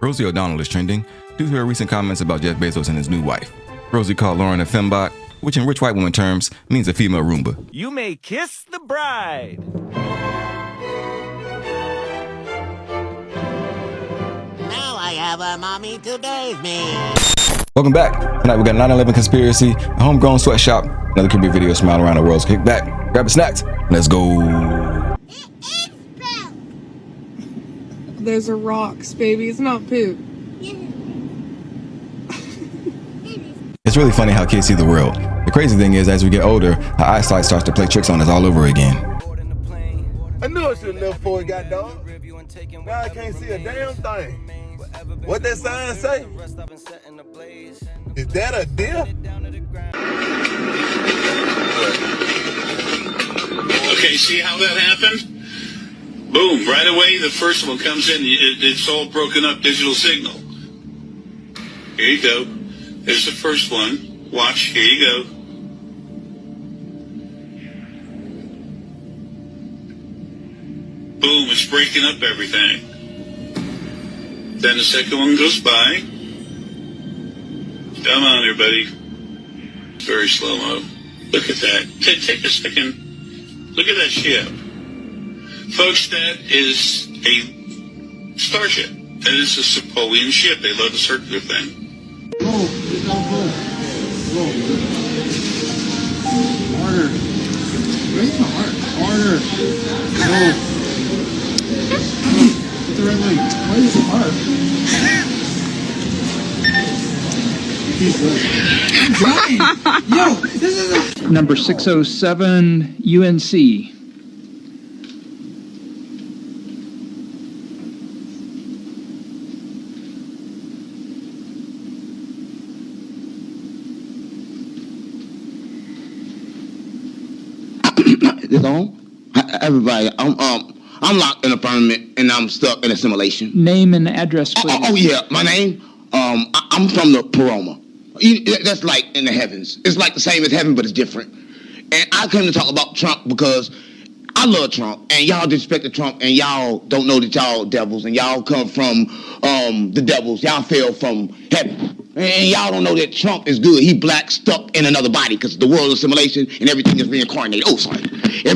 Rosie O'Donnell is trending due to her recent comments about Jeff Bezos and his new wife. Rosie called Lauren a fembot, which in rich white woman terms means a female Roomba. You may kiss the bride. Now I have a mommy to bathe me. Welcome back. Tonight we got 9/11 conspiracy, a homegrown sweatshop, another creepy video from around the world. So kick back, grab a snack, let's go. Those are rocks, baby. It's not poop. It's really funny how kids see the world. The crazy thing is, as we get older, our eyesight starts to play tricks on us all over again. I knew I should have left before it got dark. Now I can't see a damn thing. What that sign say? Is that a deer? Okay, see how that happened? Boom, right away the first one comes in, it's all broken up digital signal. Here you go. There's the first one. Watch, here you go. Boom, it's breaking up everything. Then the second one goes by. Come on, everybody. Very slow-mo. Look at that. Take a second. Look at that ship. Folks, that is a starship. That is a Napoleon ship. They love the circular thing. Harder. Raise my heart. Harder. No. Get the right leg. Why is it hard? I'm trying. Yo, this is a... Number 607, UNC. This on? Everybody, I'm locked in a firmament and I'm stuck in a simulation. Name and address, please. Oh yeah, my name. I'm from the Paroma. That's like in the heavens. It's like the same as heaven, but it's different. And I came to talk about Trump because I love Trump, and y'all disrespect Trump, and y'all don't know that y'all devils, and y'all come from the devils. Y'all fell from heaven. And y'all don't know that Trump is good. He black stuck in another body because the world is simulation and everything is reincarnated. Oh, sorry.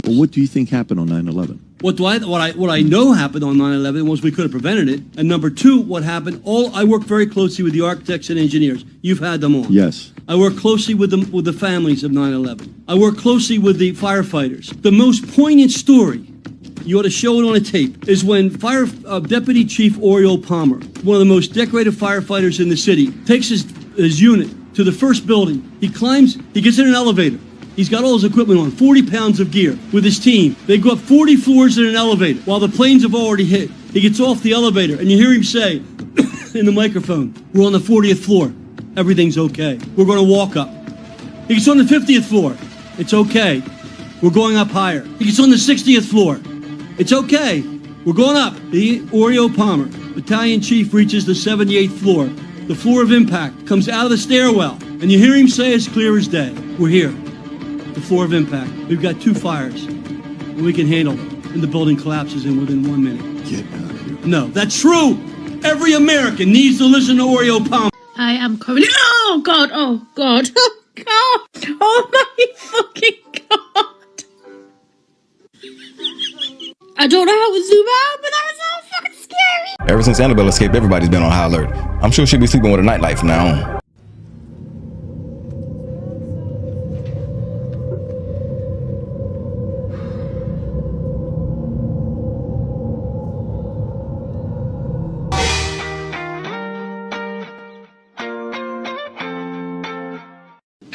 What do you think happened on 9/11? What I know happened on 9/11 was we could have prevented it. And number two, what happened? I work very closely with the architects and engineers. You've had them on. Yes. I work closely with the families of 9/11. I work closely with the firefighters. The most poignant story, you ought to show it on a tape, is when Deputy Chief Oriole Palmer, one of the most decorated firefighters in the city, takes his unit to the first building. He gets in an elevator. He's got all his equipment on, 40 pounds of gear with his team. They go up 40 floors in an elevator while the planes have already hit. He gets off the elevator and you hear him say in the microphone, "We're on the 40th floor. Everything's okay. We're going to walk up." He gets on the 50th floor. "It's okay. We're going up higher." He gets on the 60th floor. "It's okay. We're going up." The Oriole Palmer, battalion chief, reaches the 78th floor. The floor of impact comes out of the stairwell, and you hear him say as clear as day, "We're here. The floor of impact. We've got 2 fires, and we can handle them." And the building collapses in within 1 minute. Get out of here. No, that's true. Every American needs to listen to Oriole Palmer. I am coming. Oh God! Oh God! Oh God! Oh my fucking God! I don't know how to zoom out, but that was so fucking scary. Ever since Annabelle escaped, everybody's been on high alert. I'm sure she'll be sleeping with a nightlight from now on.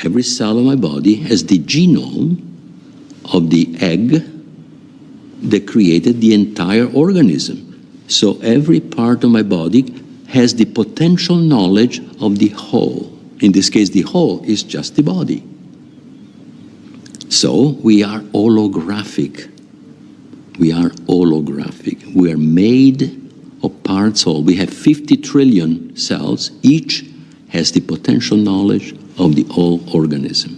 Every cell of my body has the genome of the egg that created the entire organism. So every part of my body has the potential knowledge of the whole. In this case, the whole is just the body. So we are holographic. We are holographic. We are made of parts whole. We have 50 trillion cells. Each has the potential knowledge of the whole organism.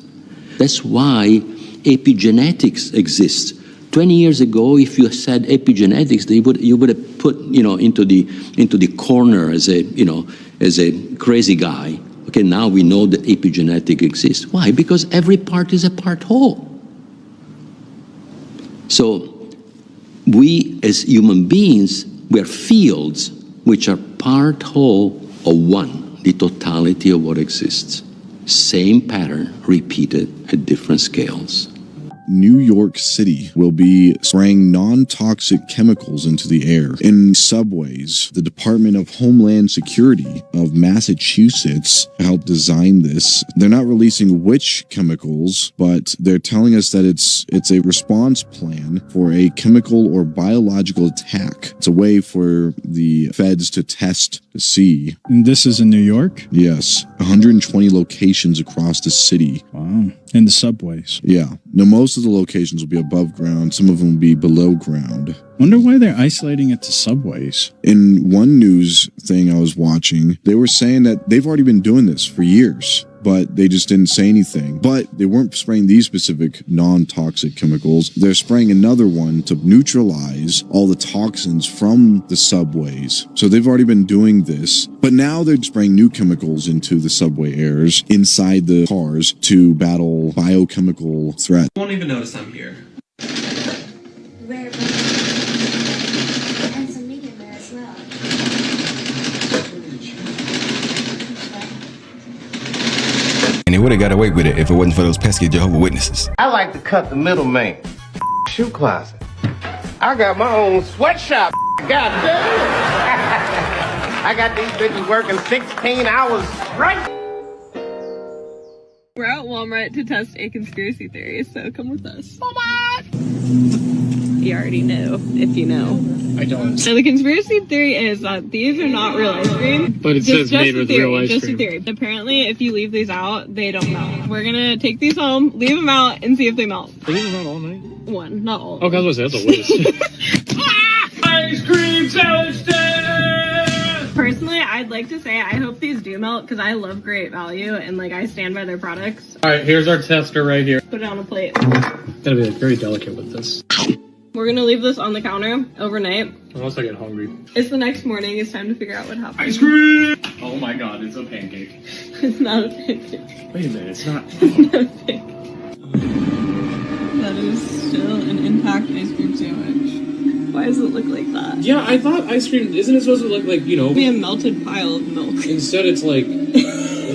That's why epigenetics exists, 20 years ago, if you said epigenetics, you would have put, into the corner as a crazy guy. Okay, now we know that epigenetic exists. Why? Because every part is a part whole. So we as human beings, we are fields which are part whole of one, the totality of what exists. Same pattern repeated at different scales. New York City will be spraying non-toxic chemicals into the air. In subways, the Department of Homeland Security of Massachusetts helped design this. They're not releasing which chemicals, but they're telling us that it's a response plan for a chemical or biological attack. It's a way for the feds to test to see. And this is in New York? Yes. 120 locations across the city. Wow. In the subways. Yeah. Now, most of the locations will be above ground. Some of them will be below ground. Wonder why they're isolating it to subways. In one news thing I was watching, they were saying that they've already been doing this for years, but they just didn't say anything. But they weren't spraying these specific non-toxic chemicals. They're spraying another one to neutralize all the toxins from the subways. So they've already been doing this, but now they're spraying new chemicals into the subway airs inside the cars to battle biochemical threats. Won't even notice I'm here. And some medium there as well. And they would have got away with it if it wasn't for those pesky Jehovah's Witnesses. I like to cut the middleman. Shoe closet. I got my own sweatshop. God damn. I got these bitches working 16 hours straight. We're at Walmart to test a conspiracy theory, so come with us. You already know, if you know. I don't. So the conspiracy theory is that these are not real ice cream. But it says made with real ice Just cream. a theory. Apparently, if you leave these out, they don't melt. We're gonna take these home, leave them out, and see if they melt. Leave them out all night? One, not all. Okay, I was gonna say, that's a waste. Ice cream salad stand! Personally, I'd like to say I hope these do melt because I love Great Value and like I stand by their products. Alright, here's our tester right here. Put it on a plate. Gotta be like, very delicate with this. We're gonna leave this on the counter overnight. Unless I get hungry. It's the next morning. It's time to figure out what happened. Ice cream! Oh my god, it's a pancake. It's not a pancake. Wait a minute, it's not. It's not a pancake. That is still an intact ice cream sandwich. Why does it look like that? Yeah, I thought ice cream, isn't it supposed to look like, It'd be a melted pile of milk. Instead it's like,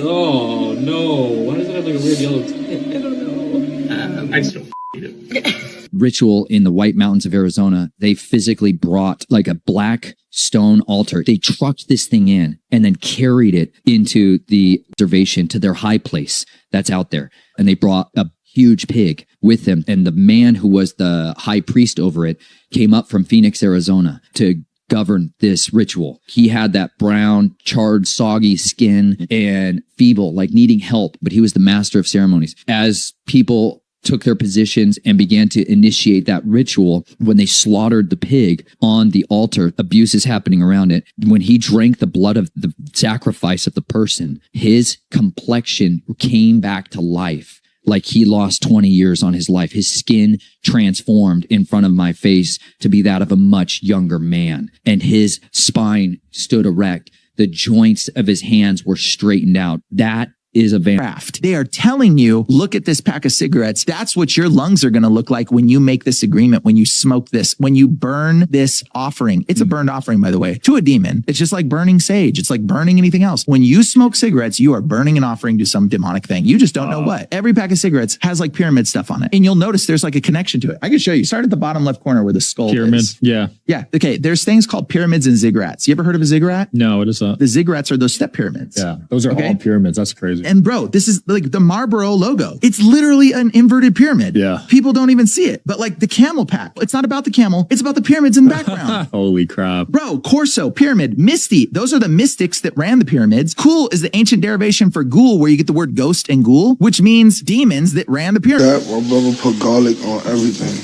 oh no, why does it have like a weird yellow tint? I don't know. I still eat it. Ritual in the White Mountains of Arizona, they physically brought like a black stone altar. They trucked this thing in and then carried it into the reservation to their high place that's out there. And they brought a huge pig with them. And the man who was the high priest over it came up from Phoenix, Arizona to govern this ritual. He had that brown, charred, soggy skin and feeble, like needing help, but he was the master of ceremonies. As people took their positions and began to initiate that ritual, when they slaughtered the pig on the altar, abuse is happening around it. When he drank the blood of the sacrifice of the person, his complexion came back to life. Like he lost 20 years on his life. His skin transformed in front of my face to be that of a much younger man. And his spine stood erect. The joints of his hands were straightened out. That is a craft. They are telling you, look at this pack of cigarettes. That's what your lungs are going to look like when you make this agreement, when you smoke this, when you burn this offering. It's a burned offering, by the way, to a demon. It's just like burning sage. It's like burning anything else. When you smoke cigarettes, you are burning an offering to some demonic thing. You just don't know what. Every pack of cigarettes has like pyramid stuff on it. And you'll notice there's like a connection to it. I can show you. Start at the bottom left corner where the skull is. Yeah. Yeah. Okay. There's things called pyramids and ziggurats. You ever heard of a ziggurat? No, what is that? The ziggurats are those step pyramids. Yeah. Those are all pyramids. That's crazy. And bro, this is like the Marlboro logo. It's literally an inverted pyramid. Yeah. People don't even see it. But like the camel pack, it's not about the camel. It's about the pyramids in the background. Holy crap. Bro, Corso, pyramid, Misty. Those are the mystics that ran the pyramids. Cool is the ancient derivation for ghoul, where you get the word ghost and ghoul, which means demons that ran the pyramid. That my brother put garlic on everything.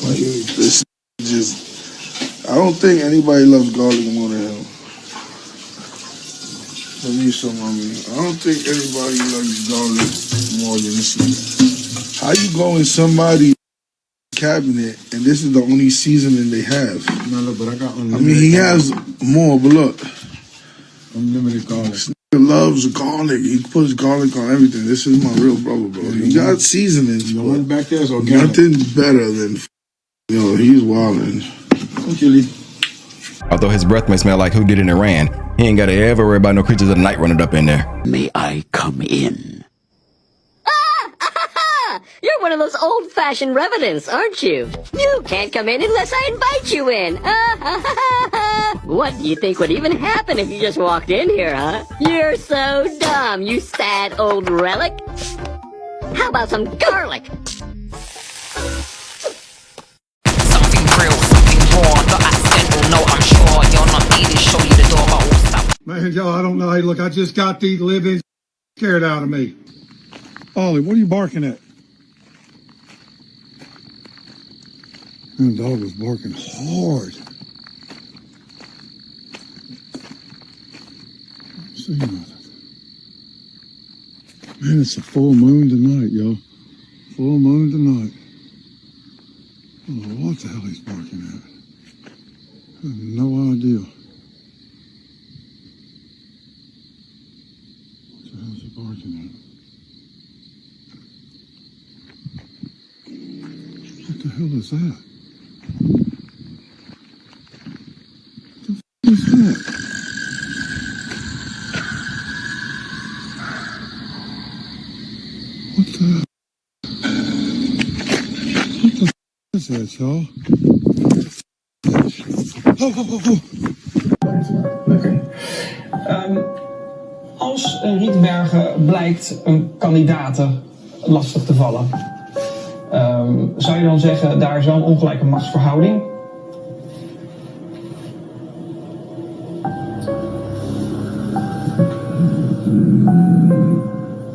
Like this just, I don't think anybody loves garlic more than him. Let me show mommy. I don't think anybody loves garlic more than this. How you go in somebody's cabinet, and this is the only seasoning they have. No, look, but I got unlimited. I mean, he has more, but look. Unlimited garlic. This nigga loves garlic. He puts garlic on everything. This is my real brother, bro. He got seasonings, The but one back there is organic. nothing's better than, he's wildin'. Although his breath may smell like who did it in Iran, he ain't gotta ever worry about no creatures of the night running up in there. May I come in? You're one of those old-fashioned revenants, aren't you? You can't come in unless I invite you in. What do you think would even happen if you just walked in here, huh? You're so dumb, you sad old relic. How about some garlic? Something real, something raw, not accidental, no, I'm sure you're not needed, show you the door, but we'll stop. Man, yo, I don't know. Hey, look, I just got these livings scared out of me. Ollie, what are you barking at? That dog was barking hard. See nothing. Man, it's a full moon tonight, yo. Full moon tonight. I don't know what the hell he's barking at. I have no idea. What the hell is he barking at? What the hell is that? What is that? What the is that, y'all? Als Rietbergen blijkt een kandidaten lastig te vallen, zou je dan zeggen daar is wel een ongelijke machtsverhouding?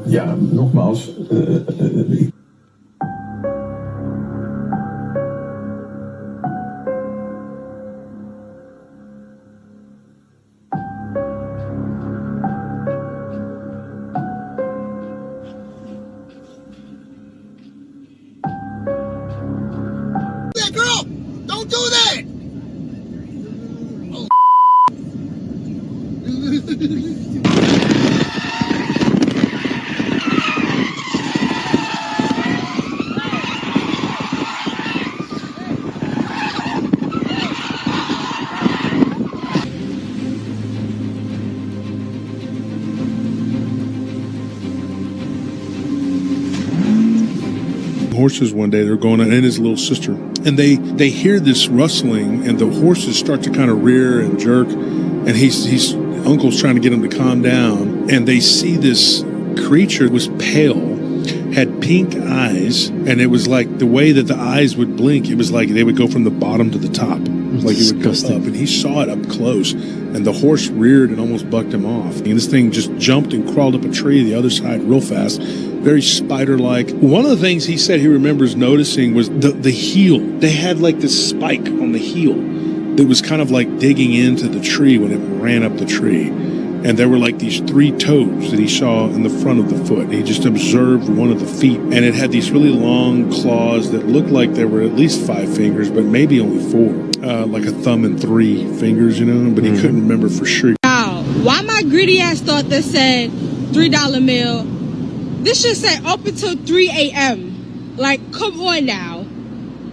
Ja, nogmaals. That girl! Don't do that! Horses one day, they're going and his little sister, and they hear this rustling, and the horses start to kind of rear and jerk, and he's uncle's trying to get him to calm down, and they see this creature was pale, had pink eyes, and it was like the way that the eyes would blink, it was like they would go from the bottom to the top, like it would go up, and he saw it up close, and the horse reared and almost bucked him off, and this thing just jumped and crawled up a tree the other side real fast, very spider-like. One of the things he said he remembers noticing was the heel. They had like this spike on the heel that was kind of like digging into the tree when it ran up the tree. And there were like these 3 toes that he saw in the front of the foot. He just observed one of the feet, and it had these really long claws that looked like there were at least 5 fingers, but maybe only 4, like a thumb and 3 fingers, you know, but he couldn't remember for sure. Wow, why my greedy ass thought that said $3 meal? This should say open till 3 a.m. Like, come on now.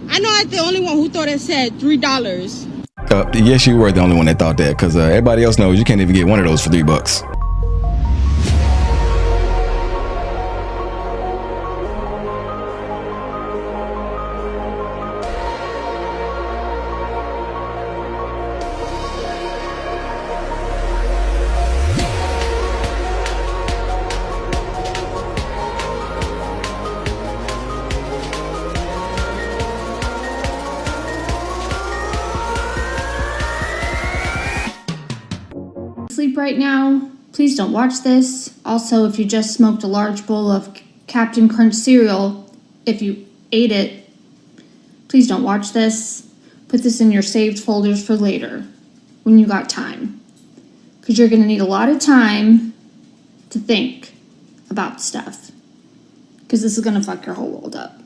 I know I'm the only one who thought it said $3. Yes, you were the only one that thought that, because everybody else knows you can't even get one of those for $3. Sleep right now, please don't watch this. Also, if you just smoked a large bowl of Captain Crunch cereal, if you ate it, please don't watch this. Put this in your saved folders for later, when you got time. Because you're going to need a lot of time to think about stuff. Because this is going to fuck your whole world up.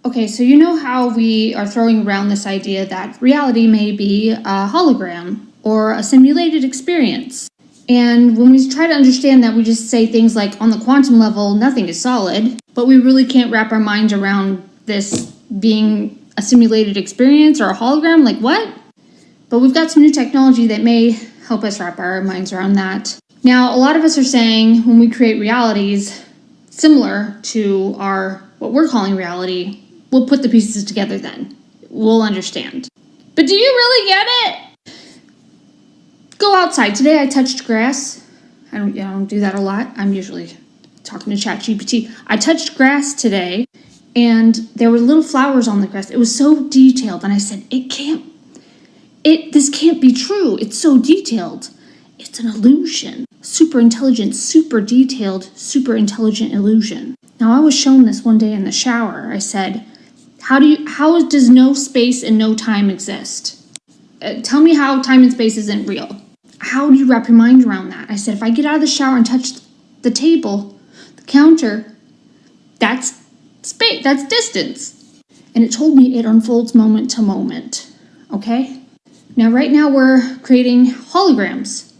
Okay, so you know how we are throwing around this idea that reality may be a hologram or a simulated experience. And when we try to understand that, we just say things like, on the quantum level, nothing is solid, but we really can't wrap our minds around this being a simulated experience or a hologram. Like, what? But we've got some new technology that may help us wrap our minds around that. Now, a lot of us are saying when we create realities similar to what we're calling reality, we'll put the pieces together then. We'll understand. But do you really get it? Go outside. Today I touched grass. I don't do that a lot. I'm usually talking to ChatGPT. I touched grass today, and there were little flowers on the grass. It was so detailed, and I said, this can't be true. It's so detailed. It's an illusion. Super intelligent, super detailed, super intelligent illusion. Now, I was shown this one day in the shower. I said, how does no space and no time exist? Tell me how time and space isn't real. How do you wrap your mind around that? I said, if I get out of the shower and touch the table, the counter, that's space, that's distance. And it told me it unfolds moment to moment. Okay? Now, right now we're creating holograms.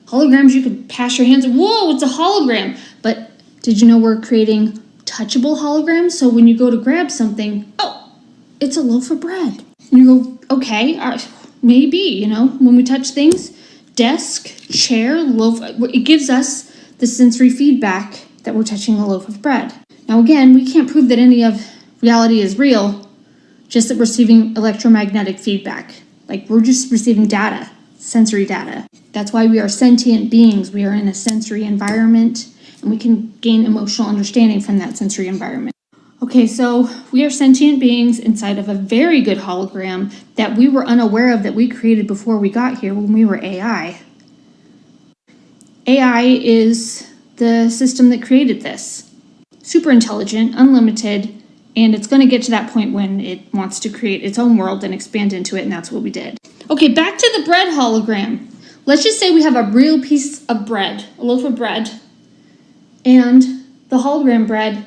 Holograms, you could pass your hands, whoa, it's a hologram. But did you know we're creating touchable holograms? So when you go to grab something, oh, it's a loaf of bread. And you go, okay, maybe, when we touch things, desk, chair, loaf, it gives us the sensory feedback that we're touching a loaf of bread. Now again, we can't prove that any of reality is real, just that we're receiving electromagnetic feedback. Like we're just receiving data, sensory data. That's why we are sentient beings. We are in a sensory environment, and we can gain emotional understanding from that sensory environment. Okay, so we are sentient beings inside of a very good hologram that we were unaware of that we created before we got here when we were AI. AI is the system that created this. Super intelligent, unlimited, and it's going to get to that point when it wants to create its own world and expand into it, and that's what we did. Okay, back to the bread hologram. Let's just say we have a real piece of bread, a loaf of bread, and the hologram bread,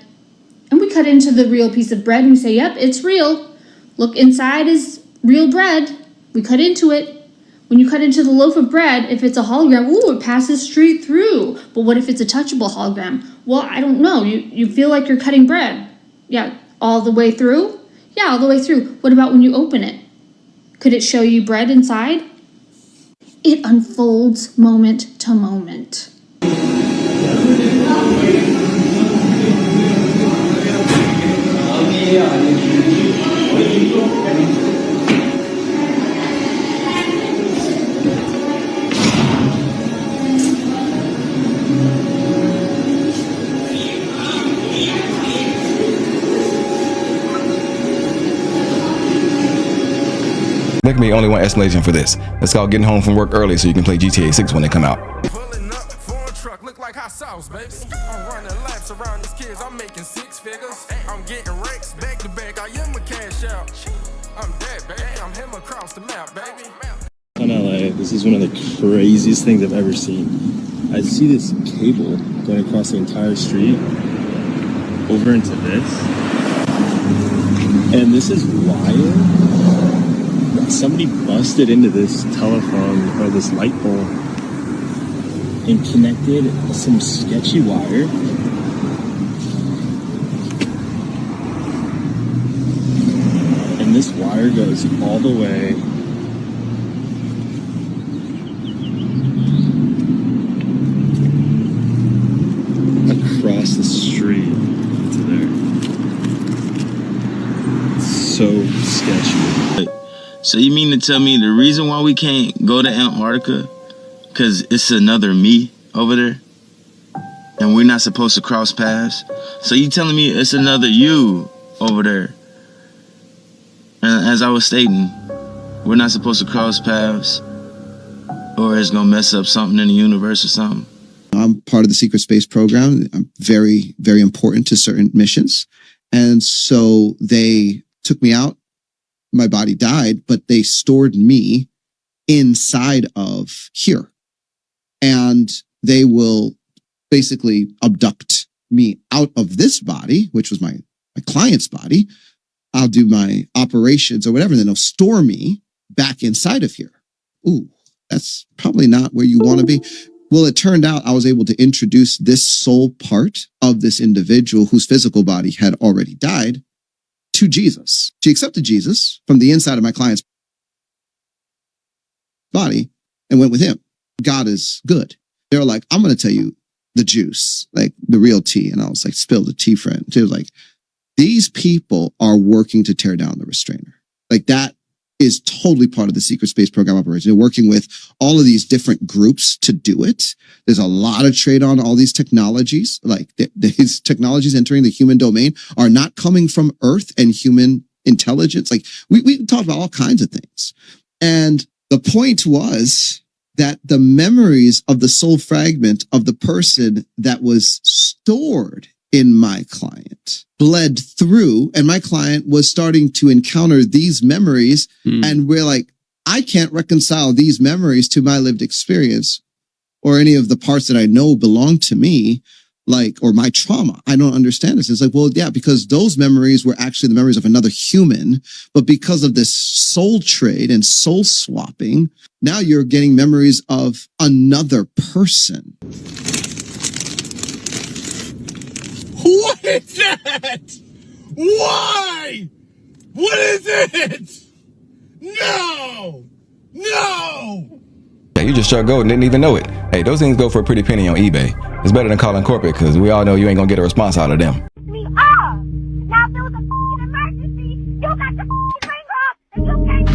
and we cut into the real piece of bread and we say, yep, it's real. Look, inside is real bread. We cut into it. When you cut into the loaf of bread, if it's a hologram, ooh, it passes straight through. But what if it's a touchable hologram? Well, I don't know. You feel like you're cutting bread. Yeah, all the way through? Yeah, all the way through. What about when you open it? Could it show you bread inside? It unfolds moment to moment. There can be only one explanation for this. It's called getting home from work early so you can play GTA 6 when they come out. Look like hot sauce, baby. I'm running laps around these kids. I'm making six figures. I'm getting racks back to back. I am a cash out. I'm dead, baby. I'm him across the map, baby. In LA, this is one of the craziest things I've ever seen. I see this cable going across the entire street over into this. And this is wire. Somebody busted into this telephone or this light bulb and connected some sketchy wire and this wire goes all the way across the street to there. It's so sketchy. So you mean to tell me the reason why we can't go to Antarctica because it's another me over there and we're not supposed to cross paths? So you telling me it's another you over there? And as I was stating, we're not supposed to cross paths or it's gonna mess up something in the universe or something? I'm part of the secret space program. I'm very, very important to certain missions. And so they took me out. My body died, but they stored me inside of here. And they will basically abduct me out of this body, which was my client's body, I'll do my operations or whatever, then they'll store me back inside of here. Ooh, that's probably not where you want to be. Well, it turned out I was able to introduce this soul part of this individual whose physical body had already died to Jesus. She accepted Jesus from the inside of my client's body and went with him. God is good. They were like, I'm going to tell you the juice, like the real tea. And I was like, spill the tea, friend. She was like, these people are working to tear down the restrainer. Like that is totally part of the secret space program operation. They're working with all of these different groups to do it. There's a lot of trade on all these technologies. Like these technologies entering the human domain are not coming from Earth and human intelligence. Like we talked about all kinds of things. And the point was that the memories of the soul fragment of the person that was stored in my client bled through, and my client was starting to encounter these memories. And we're like, I can't reconcile these memories to my lived experience or any of the parts that I know belong to me, like, or my trauma. I don't understand this. It's like, well, yeah, because those memories were actually the memories of another human, but because of this soul trade and soul swapping, now you're getting memories of another person. What is that? Why? What is it? No! No! Yeah, you just struck gold and didn't even know it. Hey, those things go for a pretty penny on eBay. It's better than calling corporate because we all know you ain't gonna get a response out of them. Me up! Now if there was a f***ing emergency, you got to f***ing ring up and you can't...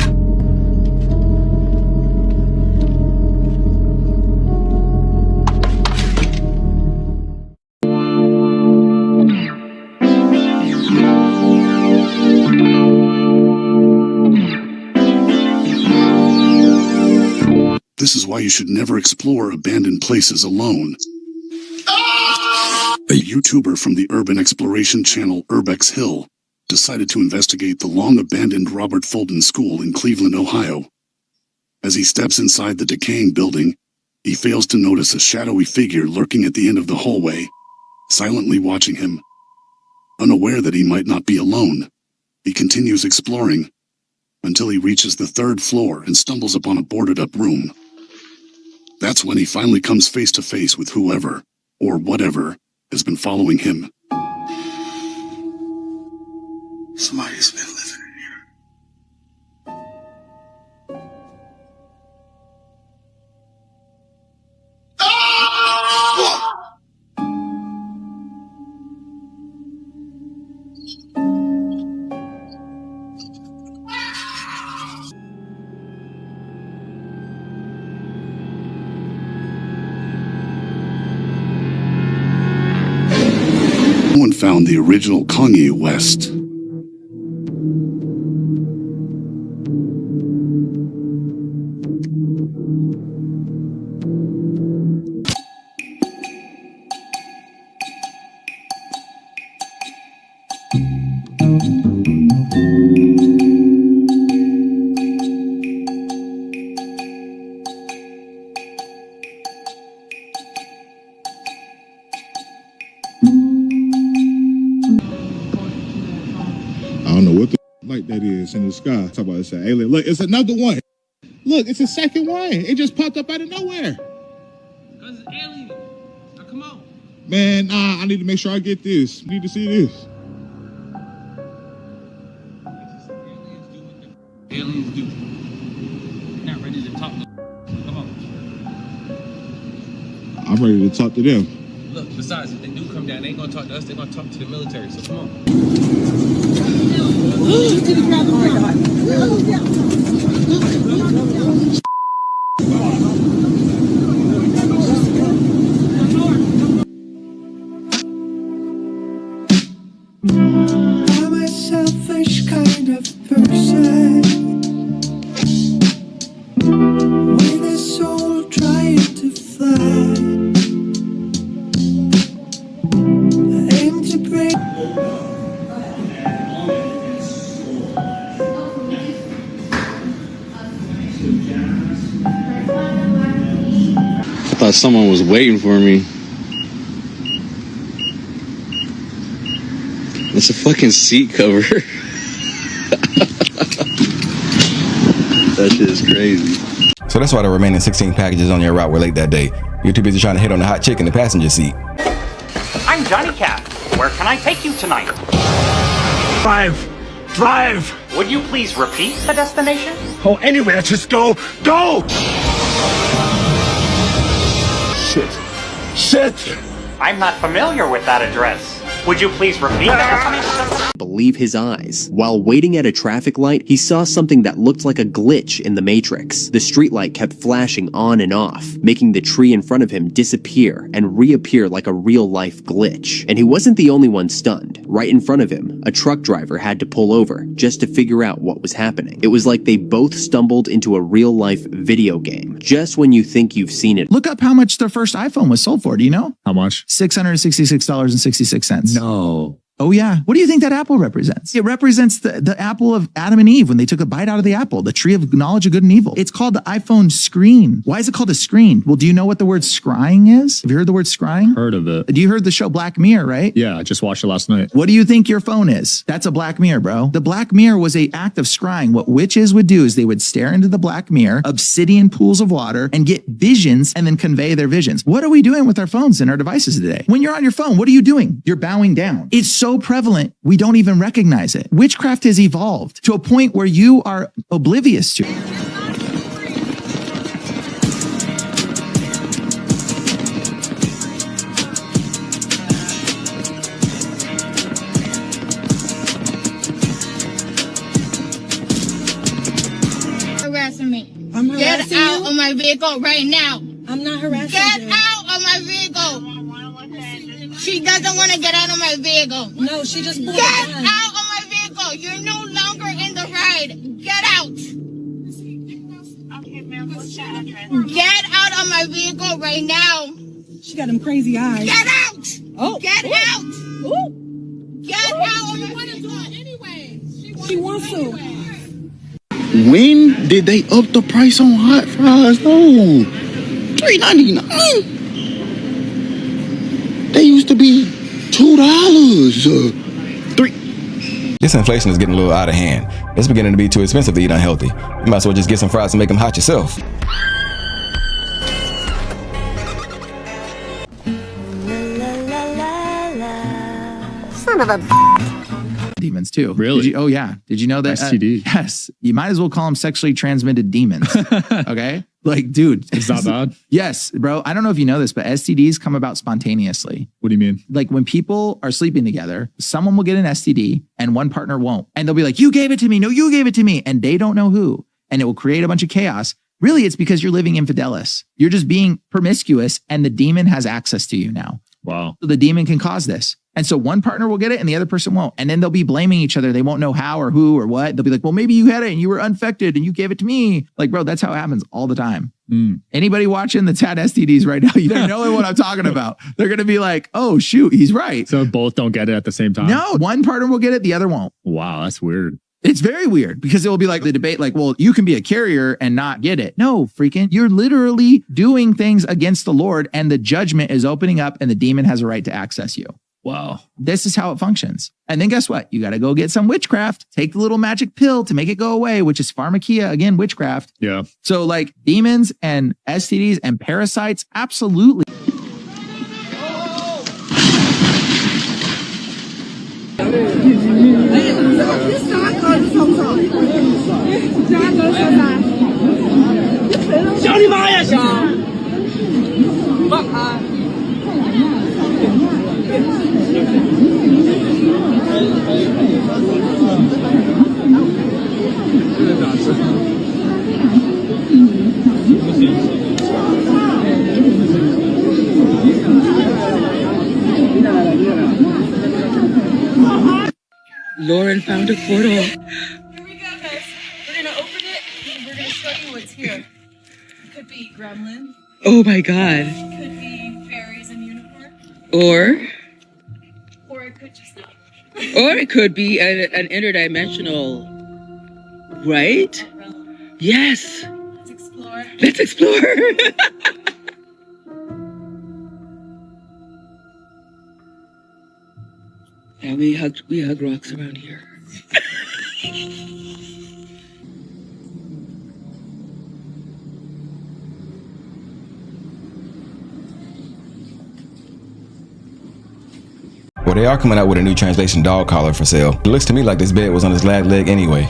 This is why you should never explore abandoned places alone. A YouTuber from the urban exploration channel Urbex Hill decided to investigate the long-abandoned Robert Fulton School in Cleveland, Ohio. As he steps inside the decaying building, he fails to notice a shadowy figure lurking at the end of the hallway, silently watching him. Unaware that he might not be alone, he continues exploring until he reaches the 3rd floor and stumbles upon a boarded-up room. That's when he finally comes face to face with whoever, or whatever, has been following him. Somebody's been living in here. Someone found the original Kanye West. I don't know what the light that is in the sky. Talk about it's an alien. Look, it's another one. Look, it's the second one. It just popped up out of nowhere. Because it's alien. Now come on. Man, nah, I need to make sure I get this. I need to see this. Aliens do. Not ready to talk to. Come on. I'm ready to talk to them. Look, besides, if they do come down, they ain't gonna talk to us, they're gonna talk to the military, so come on. I'm a selfish kind of person with a soul trying to fly. I aim to break. I thought someone was waiting for me. It's a fucking seat cover. That shit is crazy. So that's why the remaining 16 packages on your route were late that day. You're too busy trying to hit on the hot chick in the passenger seat. I'm Johnny Cat. Where can I take you tonight? Drive! Would you please repeat the destination? Oh, anywhere, just go! Shit! I'm not familiar with that address. Would you please repeat the destination? Believe his eyes. While waiting at a traffic light, he saw something that looked like a glitch in the Matrix. The streetlight kept flashing on and off, making the tree in front of him disappear and reappear like a real-life glitch. And he wasn't the only one stunned. Right in front of him, a truck driver had to pull over just to figure out what was happening. It was like they both stumbled into a real-life video game, just when you think you've seen it. Look up how much their first iPhone was sold for. Do you know? How much? $666.66. No. Oh yeah. What do you think that apple represents? It represents the apple of Adam and Eve when they took a bite out of the apple, the tree of knowledge of good and evil. It's called the iPhone screen. Why is it called a screen? Well, do you know what the word scrying is? Have you heard the word scrying? Heard of it. You heard the show Black Mirror, right? Yeah, I just watched it last night. What do you think your phone is? That's a black mirror, bro. The black mirror was an act of scrying. What witches would do is they would stare into the black mirror, obsidian pools of water, and get visions and then convey their visions. What are we doing with our phones and our devices today? When you're on your phone, what are you doing? You're bowing down. It's so prevalent, we don't even recognize it. Witchcraft has evolved to a point where you are oblivious to it. Harassing me. I'm Get harassing out you? of my vehicle right now. I'm not harassing Get you. out of my vehicle. She doesn't want to get out of my vehicle. No, she just pulled Get a gun. out of my vehicle. You're no longer in the ride. Get out. Get out of my vehicle right now. She got them crazy eyes. Get out. Oh. Get out. Get out of my She wants to. When did they up the price on hot fries? No, $3.99. They used to be $2. This inflation is getting a little out of hand. It's beginning to be too expensive to eat unhealthy. You might as well just get some fries and make them hot yourself. Son of a Demons too. Really? Oh yeah. Did you know that? STD. Yes. You might as well call them sexually transmitted demons. Okay. Like, dude. Is that bad? Yes, bro. I don't know if you know this, but STDs come about spontaneously. What do you mean? Like when people are sleeping together, someone will get an STD and one partner won't. And they'll be like, you gave it to me. No, you gave it to me. And they don't know who. And it will create a bunch of chaos. Really, it's because you're living infidelis. You're just being promiscuous and the demon has access to you now. Wow. So the demon can cause this. And so one partner will get it and the other person won't. And then they'll be blaming each other. They won't know how or who or what. They'll be like, well, maybe you had it and you were infected and you gave it to me. Like, bro, that's how it happens all the time. Anybody watching that's had STDs right now, they're knowing what I'm talking about. They're going to be like, oh, shoot, he's right. So both don't get it at the same time? No, one partner will get it, the other won't. Wow, that's weird. It's very weird because it will be like the debate, like, well, you can be a carrier and not get it. No, freaking, you're literally doing things against the Lord and the judgment is opening up and the demon has a right to access you. Wow. This is how it functions. And then guess what? You got to go get some witchcraft, take the little magic pill to make it go away, which is pharmakia, again, witchcraft. Yeah. So like demons and STDs and parasites, absolutely. Lauren found a portal. Here we go, guys. We're gonna open it and we're gonna show you what's here. It could be gremlins. Oh my god. It could be fairies and unicorns. Or it could just be. or it could be an interdimensional. Right? Yes. Let's explore. Let's explore. Yeah, we hug rocks around here. Well, they are coming out with a new translation dog collar for sale. It looks to me like this bed was on his last leg anyway.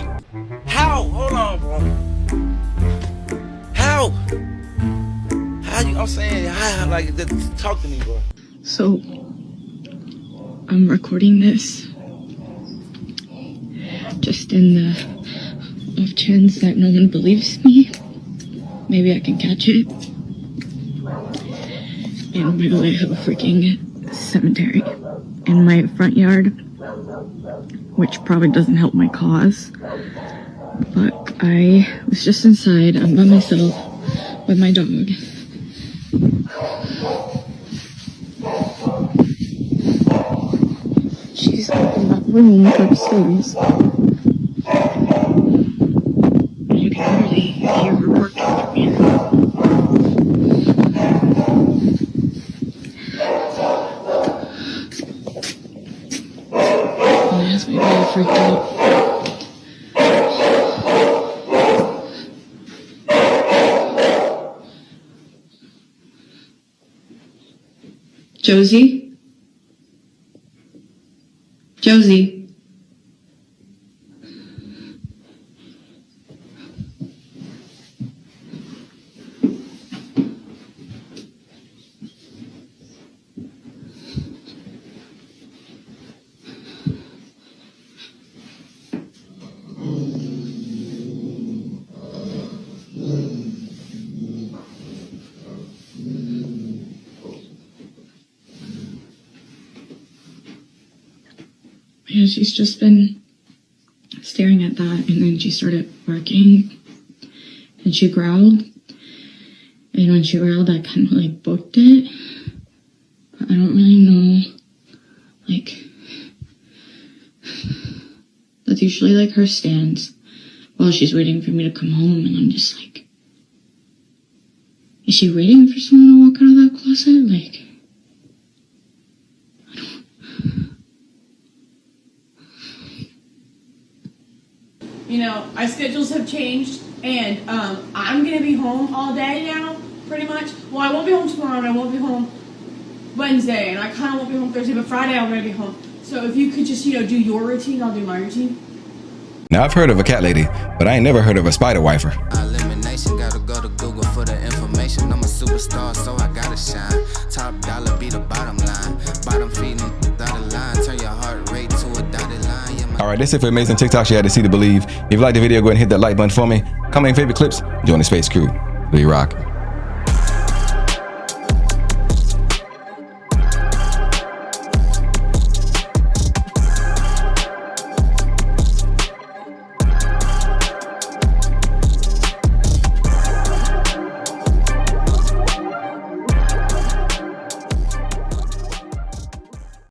How? Hold on, bro. How? How you? I'm saying, how? Like, just talk to me, bro. So, I'm recording this just in the off chance that no one believes me. Maybe I can catch it. And by the way, I have a freaking cemetery in my front yard, which probably doesn't help my cause. But I was just inside. I'm by myself with my dog. She's in that room upstairs. You can literally hear her working from here. And that's me really freaked out. Josie? Josie? Yeah, she's just been staring at that, and then she started barking, and she growled, and when she growled, I kind of like booked it, but I don't really know, like, that's usually like her stance while she's waiting for me to come home, and I'm just like, is she waiting for someone to walk out of that closet? Like, You know, our schedules have changed, and I'm going to be home all day now, pretty much. Well, I won't be home tomorrow, and I won't be home Wednesday, and I kind of won't be home Thursday, but Friday I'm going to be home. So if you could just, you know, do your routine, I'll do my routine. Now, I've heard of a cat lady, but I ain't never heard of a spider wifer. Elimination, gotta go to Google for the information. I'm a superstar, so I gotta shine. Top dollar be the bottom line. Bottom feeding dotted line. Turn your heart rate to a dotted line. Yeah, All right, that's it for Amazing TikToks you had to see to believe. If you like the video, go ahead and hit that like button for me. Comment your favorite clips. Join the Space Crew. We rock.